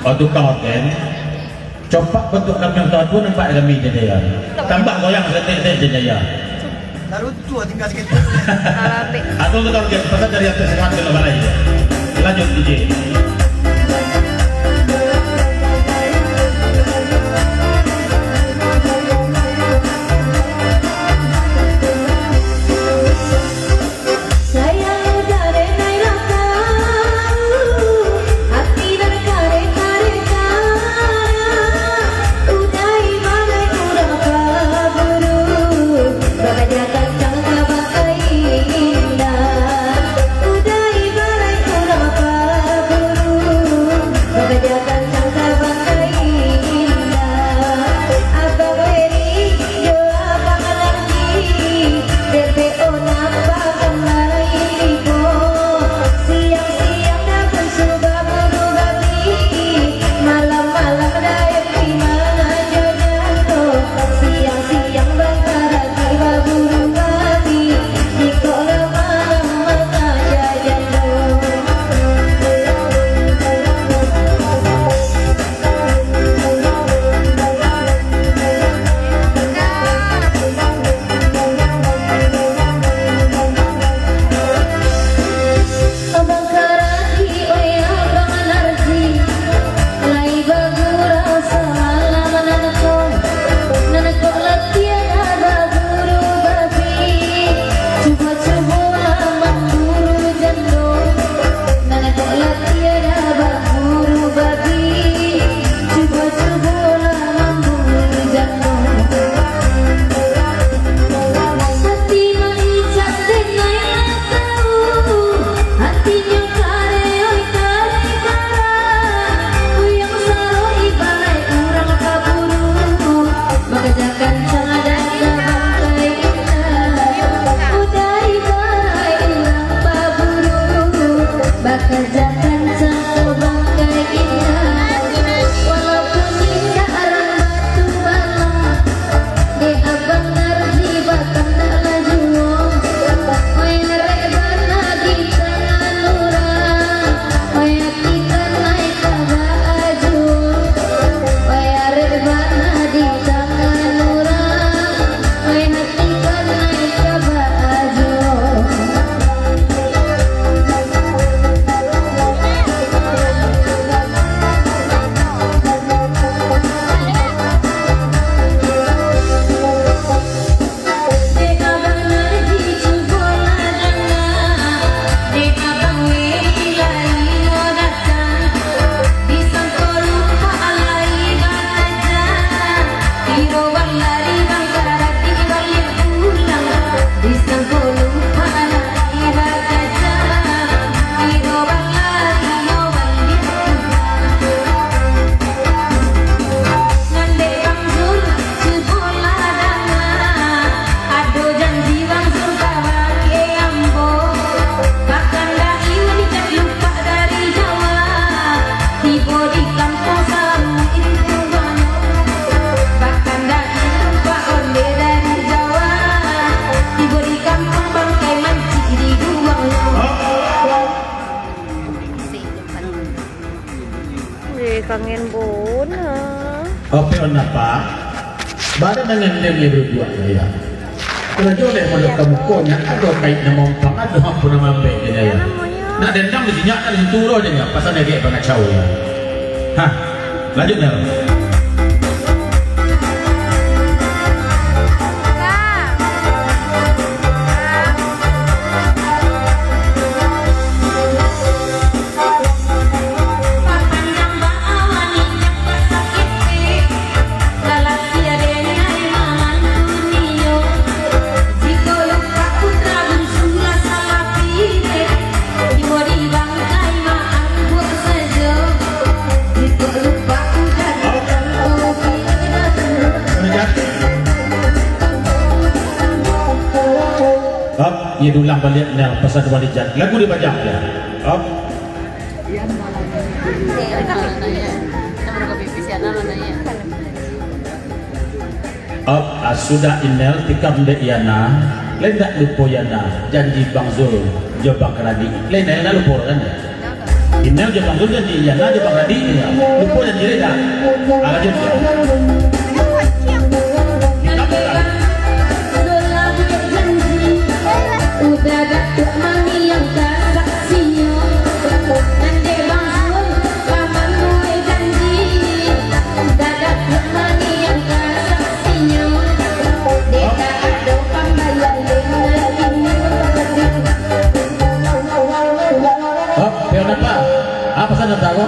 Untuk kawasan coba bentuk kami yang tahu nampak kami jaya. Tambah goyang setek jaya. Taruh tua tinggal sikit. Atau kita lihat pasal dari atas sekat ke balai. Lanjut DJ. Kangen bona. Apa yang apa? Badan dengan dia berdua ya. Kalau jodoh mau kamu konya, ada kait nama orang, ada apa nama baik dia ya. Nak dendam di sini, ada di turun dia. Pasal dia kayak pengacau ya. Hah, lanjutnya. Ia ulang balik yang pasal dua lijat lagu dia baca ya. Up. Up sudah email tikam de Iana lendak lupo Yana janji Bang Zul jebak radi lain lupa kan. Ini aja bang Gunjan di Yana aja bang Radi ya. Lupa dan diri dah. Aja dia. Udah dapat mami yang saksinya. Nanti bangsul paman gue janji. Udah dapat mami yang saksinya. Deka ada pembayar Oh, peon apa? Apa sana tahu?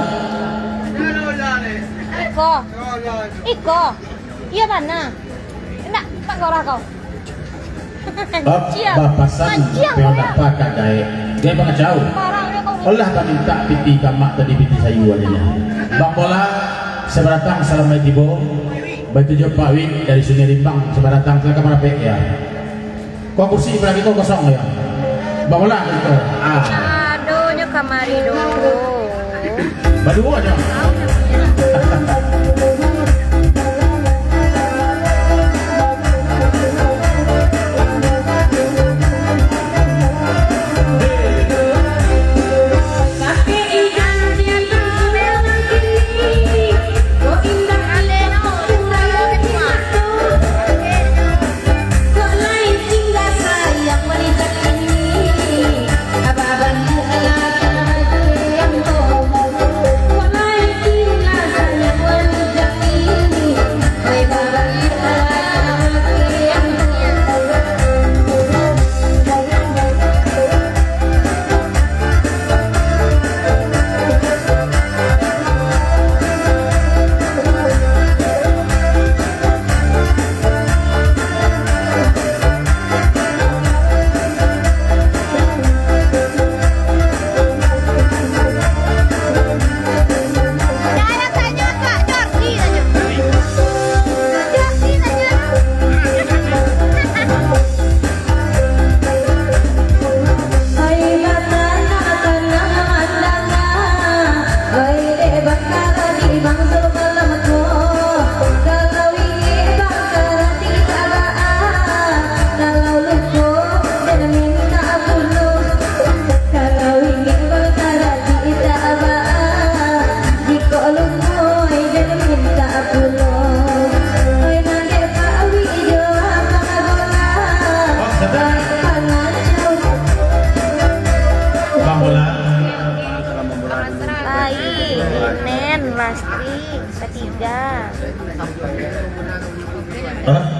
Iko, Iko, iya mana? Enggak, tak korang kau. Bapasan peon apa kadai? Dia banget jauh. Allah tak minta piti kamak tadi piti sayuannya. Bang bola seberatang salam tibo. Batu jo Pak Win dari Sungai Limbang seberatang ke mana pek ya. Kau kursi berapa itu kosong ya? Bang bola itu. Aduh, nyo kamari dulu. Badu aja.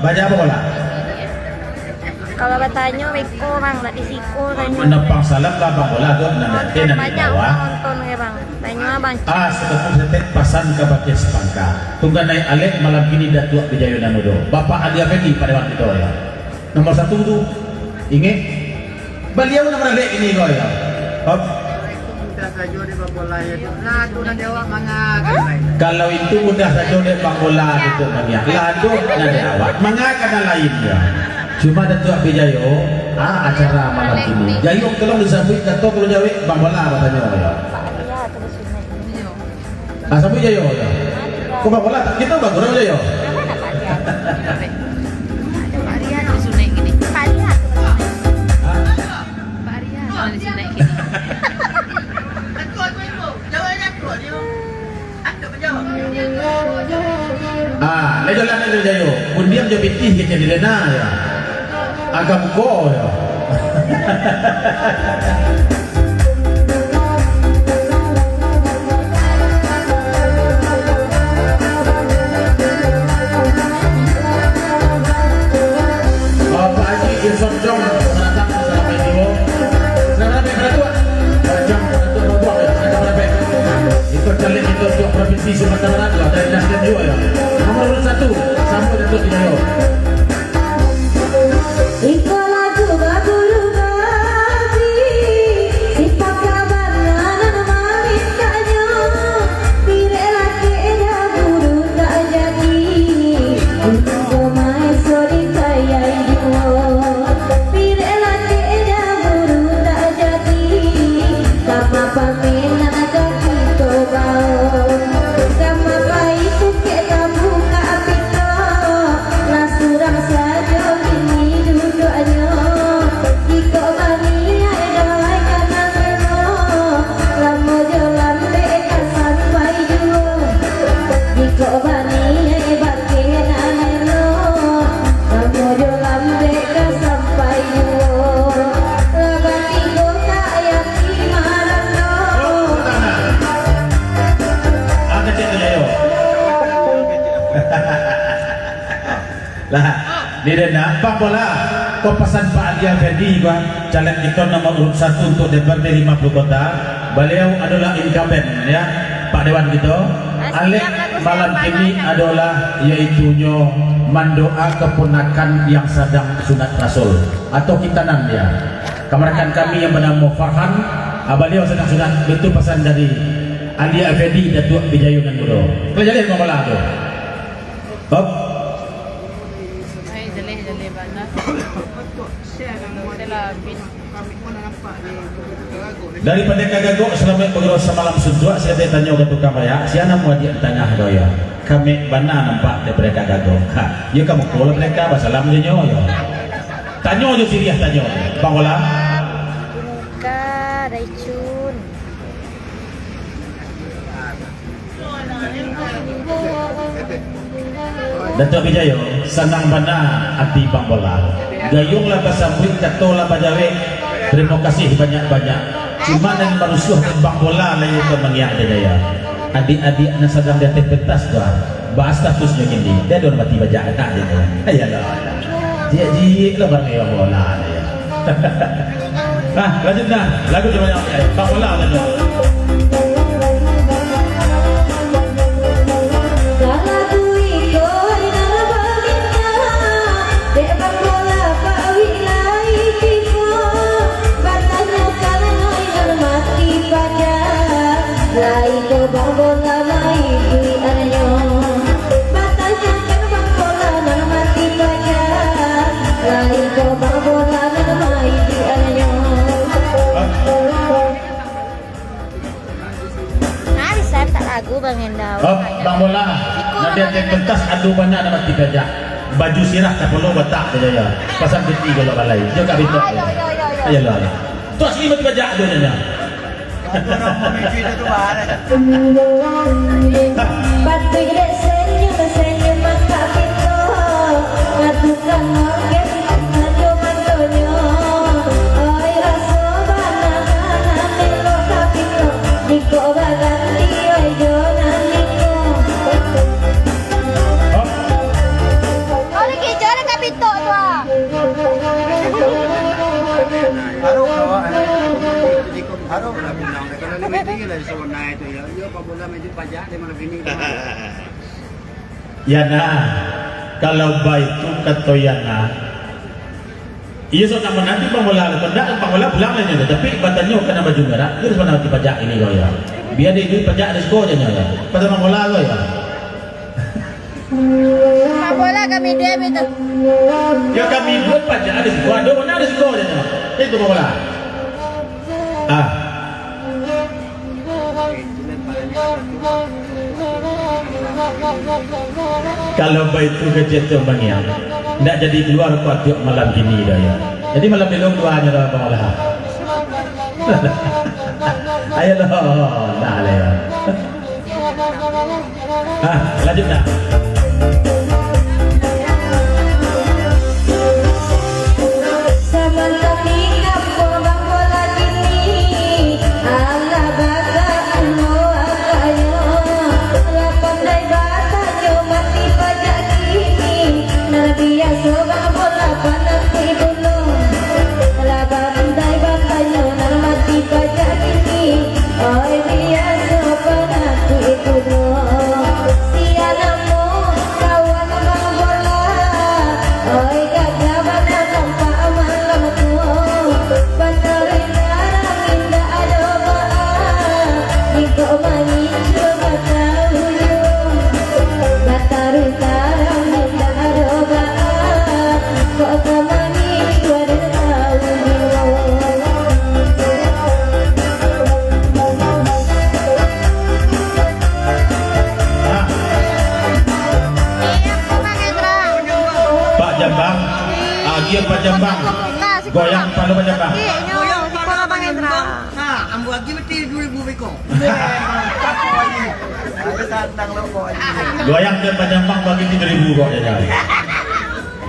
Baca apa bola? Kalau bertanya, Wiko bang, tak disiku tanya. Menepang salam lah bang bola tu nanti nanti Banyak bawah. nonton ya bang. Tanya bang. Setelah setek pasan ke bagian sepangka. Tunggu naik alik malam ini datuk Bijayo Namudo. Bapak Adi Afendi pada waktu itu ya. Nomor 1 tu ingat. Beliau nomor alik ini kau ya. Kalau itu mudah saja dek bang bola itu namanya. Lado nanti awak. Mengatakan lainnya. Cuma datuk Bijayo, acara malam ini. Jayo kalau disambut datuk kalau jawab bang bola katanya ya. Iya, terus ini. Sambut Jayo ya. Kau bang bola kita bang bola Jayo. Pak Arya di sunai gini. Pak Arya. Pak Arya di sunai gini. Lejolan itu Jayo. Kemudian dia pitih kita di lena ya. Agak go ya. Pak Haji Irfan Jong menantang selama ini. Selamat datang Pak Jong untuk membuat ya. Selamat datang. Ikut caleg itu untuk provinsi Sumatera Barat dari Nasdem juga ya. Nomor 1 sampai Datuk Jayo. Iko lagu bagulu babi, sipak kabar nanan manis kanyo, pire laki eda buru tak jadi, iko mai sori kaya ijo, pire laki eda buru tak jadi, kama pamena kaki tobao, kama pai suke kamu ka apito, nasura Lah, di dana Pak Bola, kau pesan Pak Ali Effendi gua, caleg kita nomor urut 1 untuk DPRD 50 kota. Beliau adalah incumbent ya, Pak Dewan kita. Alek malam ini adalah yaitunya mendoa keponakan yang sedang sunat Rasul atau khitanan dia. Kamerakan kami yang bernama Farhan, beliau sedang sunat. Itu pesan dari Ali Effendi Datuk Bijayunan Bodo. Kalau jadi Pak Bola tu. Hop. Ay, dali bana. Sila bin. Daripada kagagok selama pengeros semalam sejua saya tanya ke tukang raya siapa mau dia tanya doya kami bana nampak daripada kagagok ya kamu kolam mereka basalam dia nyo ya tanya je siriah tanya Bang Ola Buka Raicun. Datuk Bijayo senang bana hati Bang Ola gayunglah pasambut katolah pajawe. Terima kasih banyak-banyak. Cuma dan manusia Bang Bola lain ke mengiak daya. Adik-adik nak sedang di atas pentas gua. Bahas statusnya gini. Dia ada mati baca tak dia. Ayalah. Jijik lah Bang Bola ya. Nah, lanjut dah. Lagu dia banyak. Bang Bola lanjut. Bang Bola mai di aryo batanya kan Bang Bola nang mati baca lai ko Bang Bola nang mai di aryo hari saya tak lagu Bang Endau Bang Bola nanti ada pentas adu banyak nak mati gajah baju sirah tak perlu batak saja ya pasang peti kalau balai dia kat bitok ayalah tu asli mati gajah tu nya batu gede senyum mata pintu ngatukan organ ngadu mantonyo oi raso banana melo kapito diko baganti oi jona niko oli ke jona kapito tu Harap harap lah bilang kalau lebih tinggi dari zona itu ya, yo Pak Bola maju pajak di mana ini. Yana kalau baik tu kata Yana iya so nama nanti Bang Bola pendak Bang Bola pulang aja tapi batannya kena baju merah terus mana nanti pajak ini kau ya biar dia duit pajak di sekolah aja ya pada Bang Bola kau ya Bang Bola kami dia itu ya kami buat pajak di sekolah ada mana di sekolah aja itu Bang Bola kalau baik tu kerja tu Bang ya tidak jadi keluar kuat malam gini dah ya jadi malam belum dua aja dah Bang Bola ayolah dah lah ya lanjut dah Dia Pak Jambang goyang palu Pak Jambang Goyang pada Bang Hendra. Nah, ambu lagi mesti 2000 beko. Aku tantang lo kok. goyang dia Pak Jambang bagi 3.000 kok ya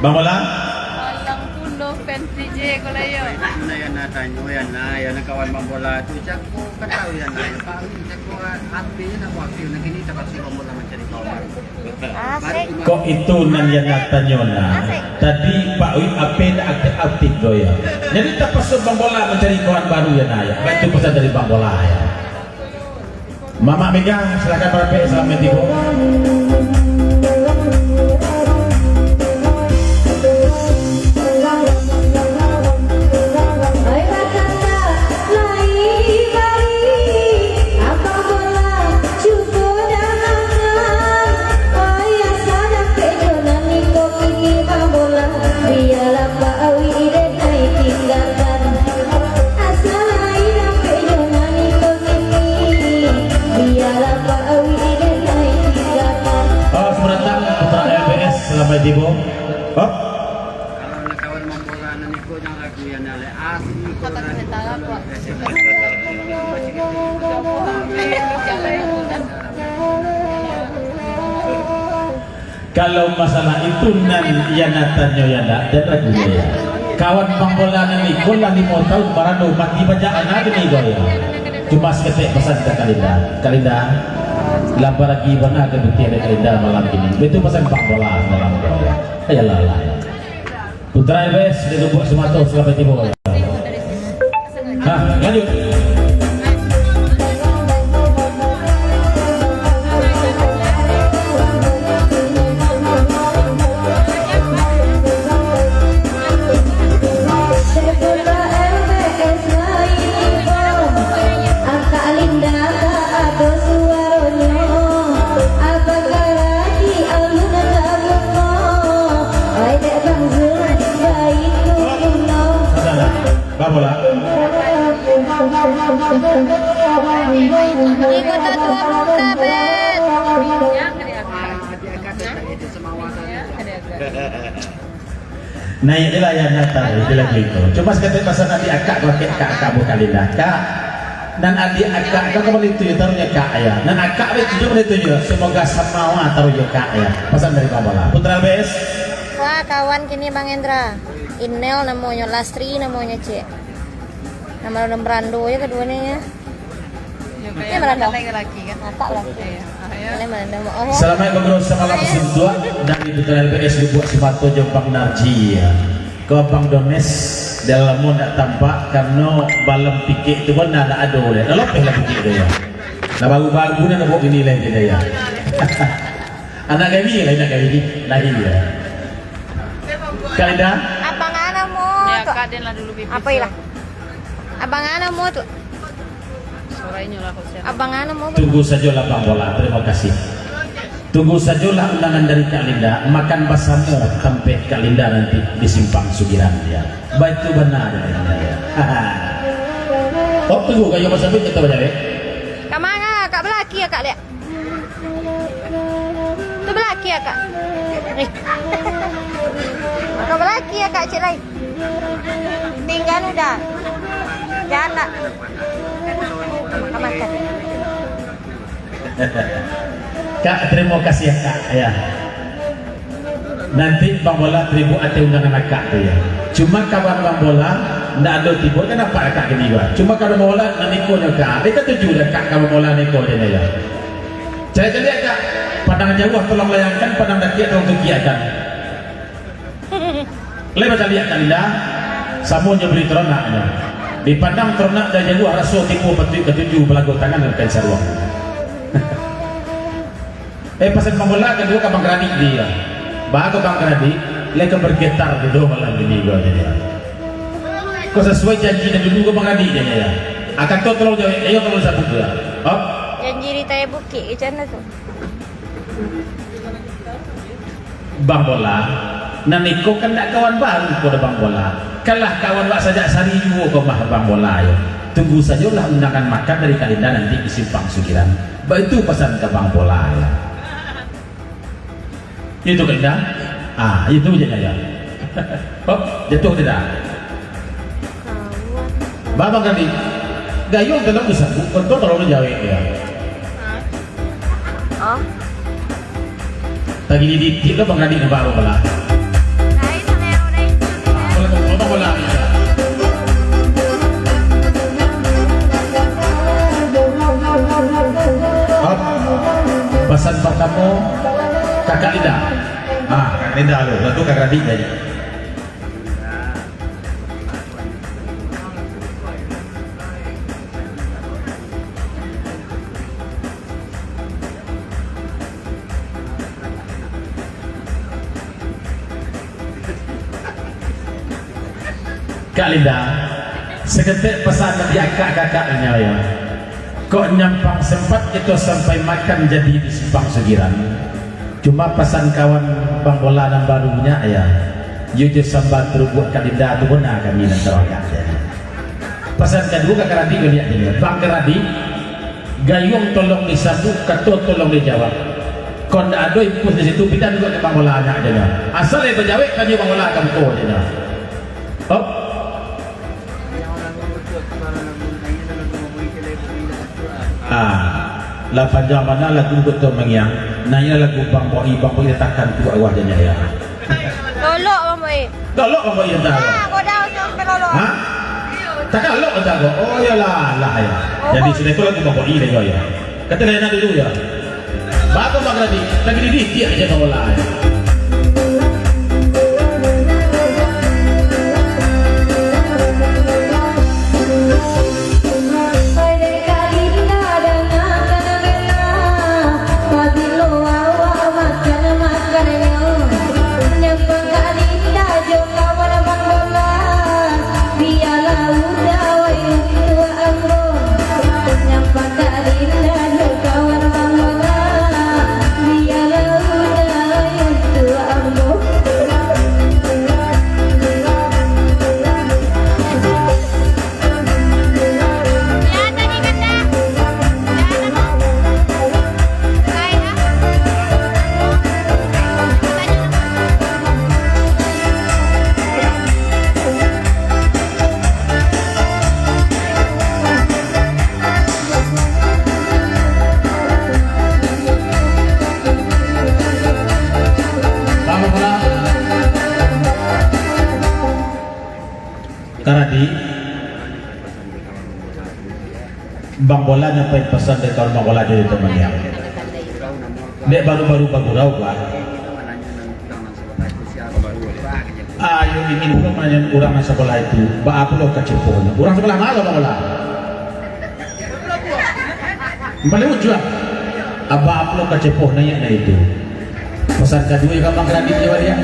Bang Bola Yang pun fans DJ ko layo. Na yan natin, yan na, yan ang kawan mambola. Ito, siya ko kataw yan na. Siya ko hati yan ako. Siya naginita kasi mambola man siya ni kawan. Asik. Kok itu nan yan natin yun na. Tadi Pak Uy apen aktif do ya. Jadi tak pasal bang bola mencari kawan baru ya naya. Itu pesan dari bang bola ya. Mama megang silakan berpe selamat tiba. Hai batata lai bari apa bola cukup jangan hai asana pejonan niko kini bola biarlah Pak Awi dan naik tinggalkan asana ida pejonan niko kini biarlah Pak Awi dan naik tinggalkan. Oh sebentar putra LBS selamat tiba. Oh Kalau na kawan mambola na niko ng lagu yan na. Asli ko Kota na. Sinitala po. kalau masalah itu nan yan natin yun ya dan lagunya ya. Kawan bang bola ni ko lang 5 tahun barano mati bacaan natin ni ya. Cuma seketik pesan kita Kalinda lambar lagi mana ke betul Kalinda malam ini. Itu pesan bang bola malam ini. Ayolah lah. Putra LBS di Lubuk Sumatera selamat tiba. Nah, lanjut. Sekolah LBS lain bom, angka Linda ada suaranya, apakah lagi alunan lagumu, ada bang Zul baik kuno. Sana, bang bola. Ikut tua muka bet. Itu semua Naik dia lah yang natal itu lagi itu. Cuma seketik pasal nanti akak pakai kakak bukan Kalinda. Kak dan adik akak kau kembali itu taruhnya kak ya. Dan akak itu juga itu ya. Semoga sama taruhnya kak ya. Pesan dari bang bola. Putra LBS. Wah kawan kini Bang Endra, Inel namanya, Lastri namanya Cik. Nama orang Brando ya keduanya ya. Yung Iya, kaya Merando. laki kan. Kakak lah. Ayo. Ini mana nama? Oh, Selamat ngobrol sama langsung dua dari Putra LBS Lubuk Sumatera Jombang Narji ya. Kau bang Dones dalam mau nak tampak karena balam pikir itu pun ada oleh. Kalau lah pikir dia ya. Nah baru-baru nak buat ini lah dia ya. Anak kami lah anak kami lahir ya. Kalinda. abang anak mo Ya, tuh. Kak, din lah dulu bibit. Apa ilah? Abang anak mo tuh. Surai nyo lah ko siya. Abang anak mo. Tunggu sajalah bang bola. Terima kasih. Tunggu sajalah undangan dari Kalinda. Makan basamu sampai Kalinda nanti di Simpang Sugiran ya. Baik itu benar ya. Oh tunggu kayu basamu kita baca ya. Kamanga kak belaki ya kak lihat. Tuh belaki ya kak. Nih. Kak belaki ya kak cik lain. Tinggal udah. Jangan. Makan. Kak terima kasih ya kak ya. Nanti bang bola terima ate undangan akak tu ya. Cuma kawan bang bola ndak ada tiba kenapa akak kedua. Cuma kalau bang bola nak nikonya kak. Dia ketujuh dah kak kalau bola niko dia ya. Jadi kak pandang jauh tolong layangkan, pandang dekat tolong kegiatan. Lepas lihat Kalinda, samunya beri ternaknya. Dipandang ternak dan jauh rasul tipu ketujuh belagu tangan dan pensel uang. Pasal pembola kedua ke Bang Gradi dia. Bago Bang Gradi, mereka bergetar di dua malam ini dia. Kau sesuai janji dan dulu ke Bang Gradi dia ya. Akan kau tolong jauh, ayo tolong satu dia. Oh, Janji di taya bukit ke sana tuh. Bang bola. Nanti kau kan tak kawan baru pada Bang bola. Kalah kawan wak sajak sari juga kau mah Bang bola ya. Tunggu sajalah undangan makan dari Kalinda nanti di Simpang Sugiran. Itu pesan ke Bang bola ya. Itu Kalinda. Ah, itu je ya. Oh, jatuh tidak. Babang kali. Gayung dalam bisa. Untuk terlalu jauh ya. Oh. Tadi di Bang Gradi ke baru bola. Nah, itu yang udah. Bola bola. nak kena dah lo. Lalu kakak adik jadi. Kak Linda, seketik pesan bagi kakak-kakaknya ya. Kok nyampang sempat itu sampai makan jadi di Simpang Sugiran. Cuma pesan kawan Bang Bola dan barunya ya. Yuju sambat terbuat Kak Linda tu benar kami dan tawakat. Pesan kedua Kak Radi lihat ini. Bang Radi, gayung tolong disambut, ketua tolong dijawab. Kon ada ikut di situ kita juga ke Bang Bola aja dah. Asal yang berjawab kan Bang Bola akan kau je dah. Oh. Lapan jam mana lagu betul mengiang. Nanya lagu Bang Boi letakkan tu awak je ya. Lolok Bang Boi. Lolok Bang Boi entah. Kau dah sampai lolok. Ha? Tak lolok entah kau. Oh yalah lah ya. Jadi sudah tu lagu Bang Boi dah ya. Kata Lena dulu ya. Bagus Bang Radi. Lagi di dia aja Bang Bola. Karadi Bang Bola nyampai pesan dari kawan Bang Bola dari teman yang dek baru-baru bagurau gua. Ayo ingin pun menanya orang sekolah itu, ba apa lo keceponya? Orang sekolah mana Bang Bola? Balik ujung. Aba apa lo kecepoh nanya itu? Pesan kedua yang Bang Radi dia dia.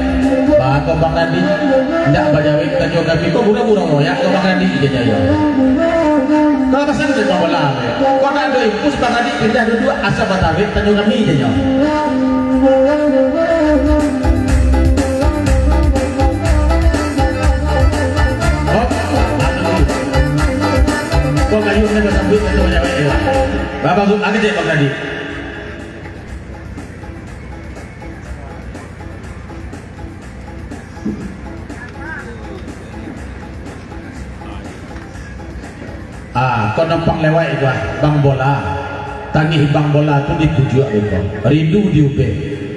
Ba kau Bang Radi ndak bajawik kan juga kau gura-gura ya kau Bang Radi dia ya. Kalau pesan dari Bang Bola ya. Kau nak ada impus Bang Radi pindah dua asal batawik kan juga kami dia ya. Kau kayu ni bersambut dengan bajawik ya. Bapak tu agak je Bang Radi. Kau nampak lewat itu Bang Bola. Tangih Bang Bola tu dipujuk itu. Rindu diubah.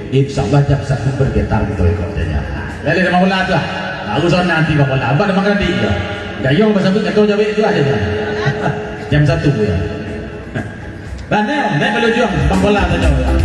InsyaAllah jam satu bergetar betul katanya. Lalu Bang Bola tu lah. Aku soal nanti Bang Bola. Abang Bang Radi tu. Gayung bersambut kata jawab itu aja. Jam satu ya. Banyak, naik berjuang Bang Bola tu jawab.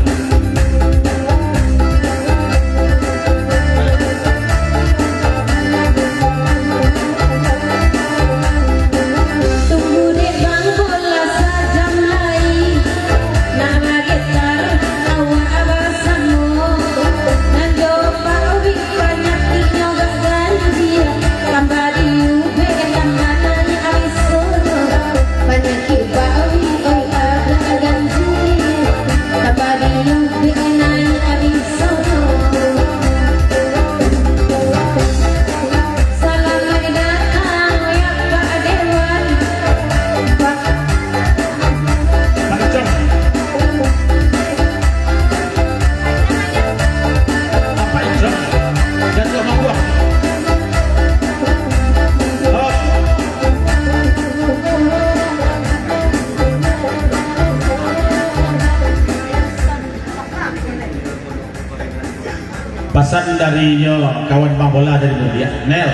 Pesan darinya kawan Bang Bola dari Mulia Nel.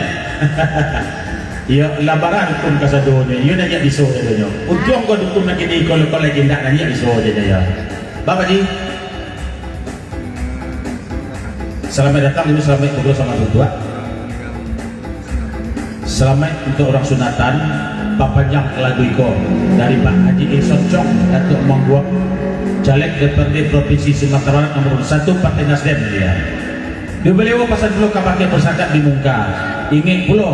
Ya labaran pun kasadonya. Ya nanya diso dia. Untung kau dukung lagi ni kalau kau lagi nak nanya diso dia ya. Bapak ji. Selamat datang, ini selamat berdua sama berdua. Selamat untuk orang sunatan Papanjang lagu iko dari Pak Haji Ihsan Chong Datuk Mangguak, caleg DPRD Provinsi Sumatera Barat nomor 1 Partai Nasdem dia. Dia beliau pasal dulu kapake bersakat di muka. Ingin pula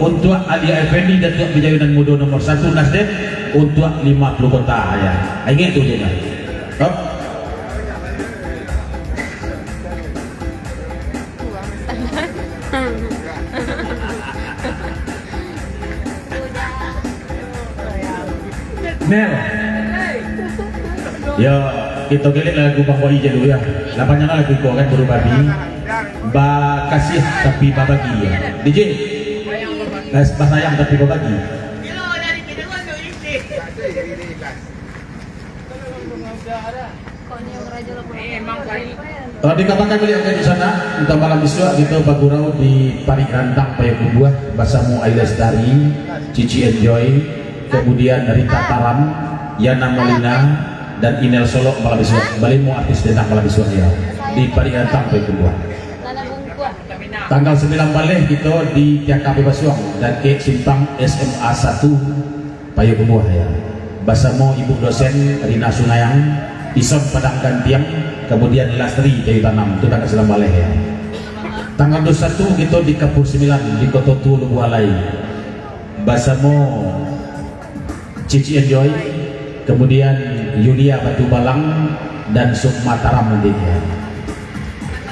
untuk Ali Effendi Datuk Bijayunan Mudo nomor 1 Nasdem untuk 50 kota ya. Ingin tu je kan. Hop. Nel. Ya, kita gelik lagu Bang Boy je dulu ya. Lapanya lagu kau kan baru babi. Ba kasih tapi ba bagi ya. DJ. Ba sayang tapi ba bagi. Kalau dikabarkan beliau di sana untuk malam besok kita bagurau di Parik Rantang Payakumbuh Basamu Ailestari, Cici Enjoy, kemudian Rita Taram, Yana Molina dan Inel Solok malam besok. Balimu artis denang malam besok ya di Parik Rantang Payakumbuh. Tanggal 9 balik kita di TKP Basuang dan ke Simpang SMA 1 Payakumbuh ya. Basamu Ibu dosen Rina Sunayang, Ison Padang Gantiang, kemudian Lastri Kayu Tanam itu tanggal 9 balik ya. Tanggal 21 kita di Kapur 9 di Kota Tua Lubu Alai. Basamu Cici Enjoy, kemudian Yulia Batu Balang dan Sukma Taram nanti ya.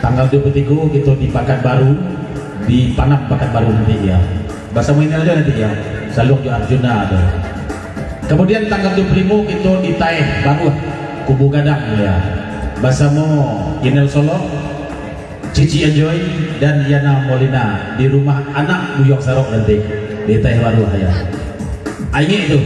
Tanggal 23 kita di Pekanbaru, di Panam Pekanbaru nanti ya. Basamu ini aja nanti ya. Saluk di Arjuna ada. Kemudian tanggal 25 kita di Taeh Baru Kubu Gadang ya. Basamu Inel Solo, Cici Enjoy dan Yana Molina di rumah anak Buyok Sarok nanti di Taeh Baru ya. Ini itu.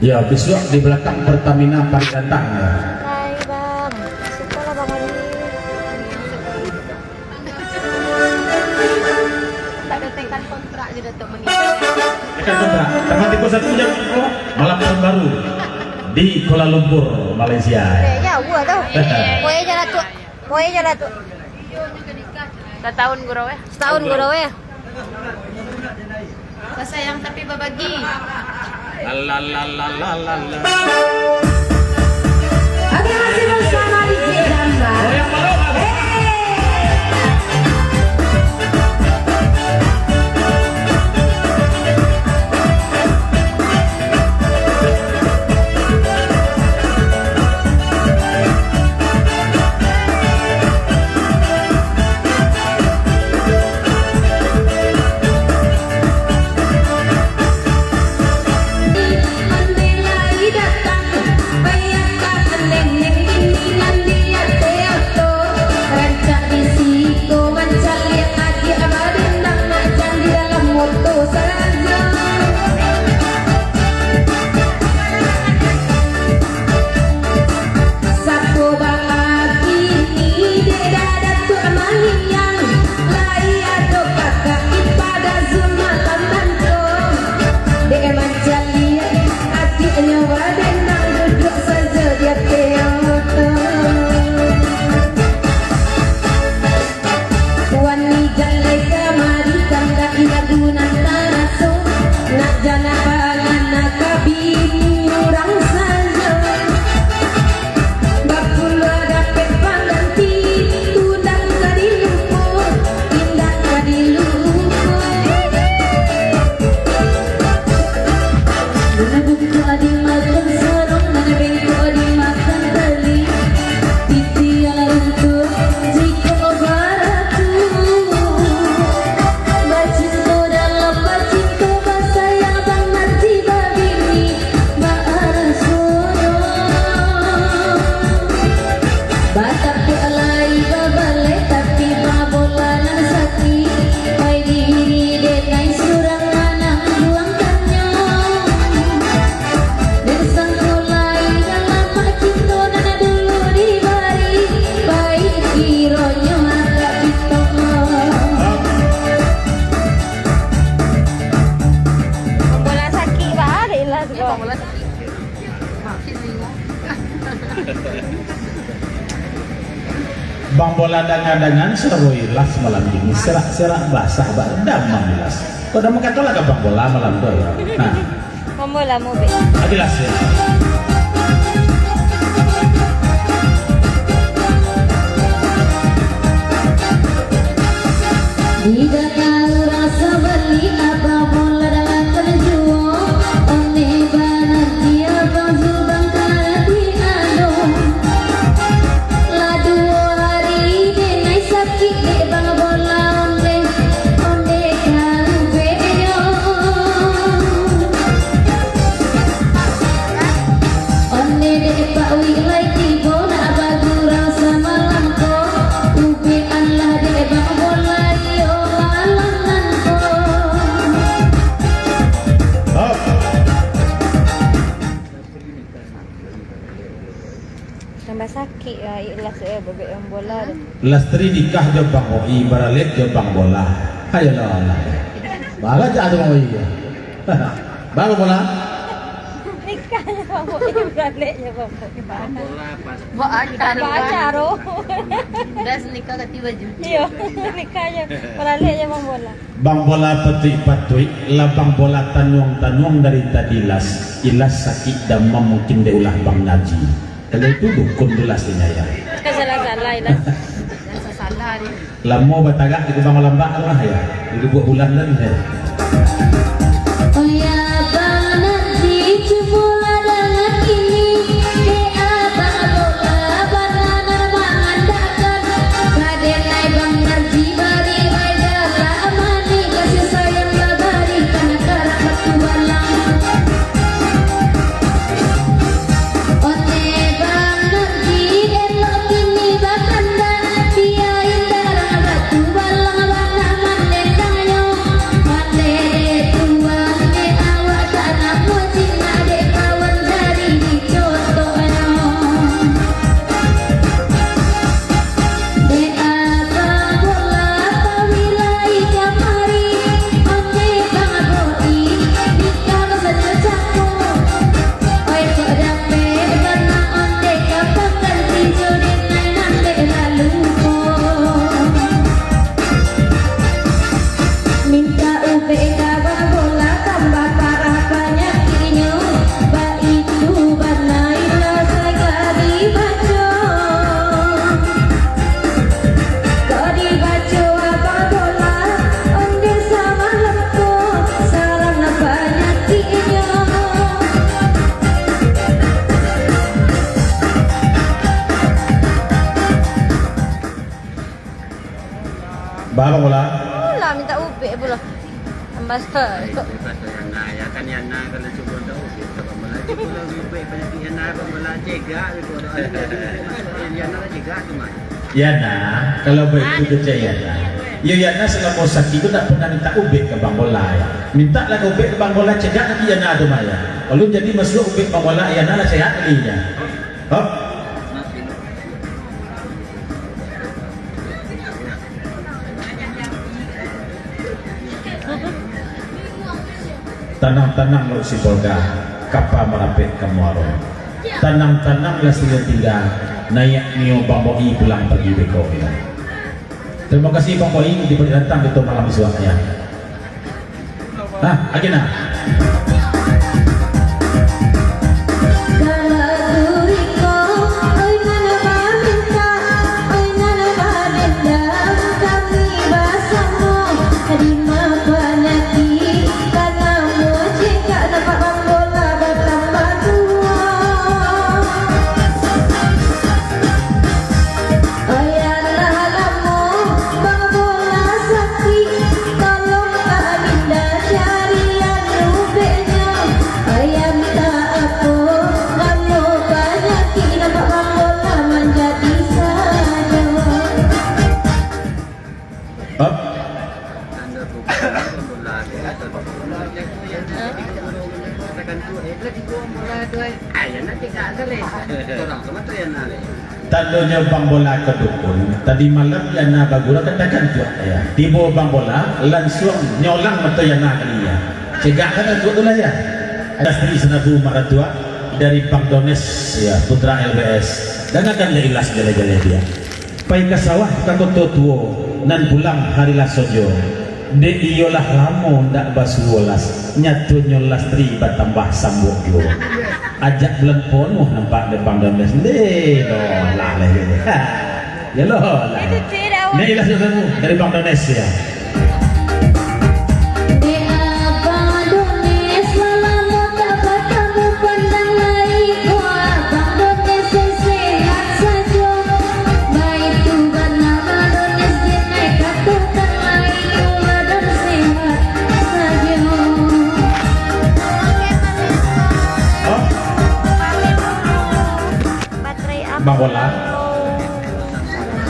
Ya besok di belakang Pertamina Parik Rantang ya. Hai bang, suka lah bang Adi. Tak ada tekan kontrak je Datuk menikah. Tekan kontrak. Tanggal 31 jam malam tahun baru di Kuala Lumpur, Malaysia. Jauh lah tau. Poe je Datuk. Poe je Datuk. Setahun gurau ya? Setahun gurau ya? Sayang tapi berbagi. Oke, masih bersama DJ Damba. Datang, bayangkan neng neng ini nanti ya teo. bola dengan seroi las malam ini serak-serak basah badam mamilas. Kau dah mengatakan lah bang bola malam tu. Nah, Pembola mau be. adilas ya. Tidak tahu rasa beli apa bola dengan penjual. One banan dia bang zubang karati ado. La dua hari denai sakit de bang bola onde kau beyo. Onde de pak wilai tibo na bagurang samalam ko. Ube Allah de bang bola yo alanan ko. Oh, Tambah sakit lah ikhlas bebek yang bola tu. lastri nikah je bang oi baralet je bang bola. Ayolah. Bala jatuh bang oi. Bang bola. Nikahnya bawa beratnya bawa gimana? Bola pas Baca roh. Das nikah ganti baju. Iya, nikahnya beratnya bang bola. Bang bola patui-patui, lah bang bola tanuang-tanuang dari tadilas, ilas sakit damam mungkin dia ulah bang Naji. Kalau itu dukun dulas ini ya. Kesalah-salah lah. Dan salah ni. Lamo batagak di bang lambak lah ya. Itu buat bulan dan ya. Oh ya bang nanti cebola dengan ini. Abang bola bananan mengandalkan. Raden naik bang Narji bari baiklah amani kasih sayang babari karena karak bertualang. One bang Narji elok ini bakanda. Dia indah batu balang banaman denganyo. Mande tuan de awak tanah mojing ade kawan dari dicontohnya. De abang bola pawilai kamari. Onde bang boi nikah saja cako. Oi kodape karena onde kapakan tinjo denai nande lalu ko. Minta ube kabang bola tambah parah penyakitnya. Ba itu banai rasa kadi baco. Kau dibaco abang bola onde sama lempo salam na penyakitnya. Bang bola. Bola minta ubek pula. Tambah pas yang na ya kan yang na kalau cuba tahu kita bola cuba lebih baik banyak yang na bola jaga itu yang na jaga cuma. Ya nah, kalau begitu kecaya ya. Ya ya nah selama sakit itu tak pernah minta ubek ke bang bola ya. Minta lah ubek ke bang bola cegah nanti ya nah tu maya. Kalau jadi masuk ubek bang bola ya nah sehat lagi ya. Oh. Tanang-tanang lo si polga kapa merapet kamuaro. Tanang-tanang lah sila tinggal naik nio bang boi pulang pergi beko ya. Terima kasih bang boi diberi datang itu malam suaknya. Nah, agena. Gaturiko oi nana minta oi nana dendam kami basamu terima penyakit karena jika dapat bang bola bertambah dua. Ayana halamu bang bola sakit tolong Adinda carian ubenya. Ayam tak apa kamu penyakit dapat bang bola menjadi saja. Oh. Anda bola atau bola katakan tu lagi bola tu ayah nanti tak ada leh. Orang sama tu yang na leh. Tandonya bang bola ke dukun. Tadi malam yana bagura katakan tu ya. Tibo bang bola langsung nyolang mata yana kali ya. Cegah kan tu lah ya. Ada istri senabu maratua dari Bang Dones ya putra LBS dan akan ilas jale-jale dia. pai ke sawah kakot tuo nan pulang hari lasojo de iyolah lamo ndak basuolas nyatu nyolas tri batambah sambuk yo ajak bulan ponuh nampak depan dan de lo lah ya lo lah ini ilah saudaramu dari Bank Indonesia. Di abang Dones lama tak bertemu pandang lagi ku abang Dones sehat saja baik Tuhan abang Dones jenai katukan lagi ku badan sehat saja. Oh, Baterai apa? Bang Bola.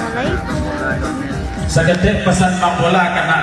Assalamualaikum. Saged pesan Bang Bola kena